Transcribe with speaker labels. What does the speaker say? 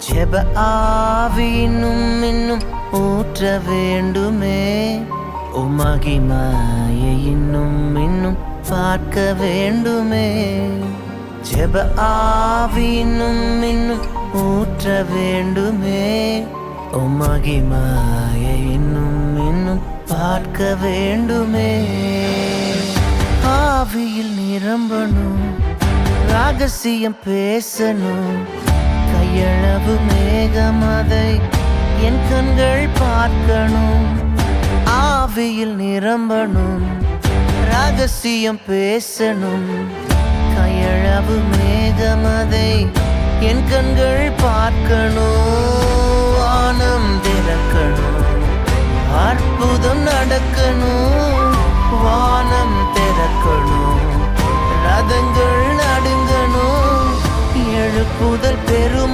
Speaker 1: ஜெப ஆவி இன்னும் ஊற்ற வேண்டுமே. மகிமையை இன்னும் பார்க்க வேண்டுமே. ஜெப ஆவி இன்னும் ஊற்ற வேண்டுமே. மகிமையை இன்னும் பார்க்க வேண்டுமே. ஆவியில் நிரம்பணும், ரகசியம் பேசணும். கையளவு மேகம் அதை என் கண்கள் பார்க்கணும். ஆவியில் நிரம்பணும், ரகசியம் பேசணும். கையளவு மேகம் அதை என் கண்கள் பார்க்கணும். வானம் திறக்கணும், அற்புதம் நடக்கணும். வானம் திறக்கணும், ரதங்கள் நடுங்கணும். எழுப்புதல் பெரும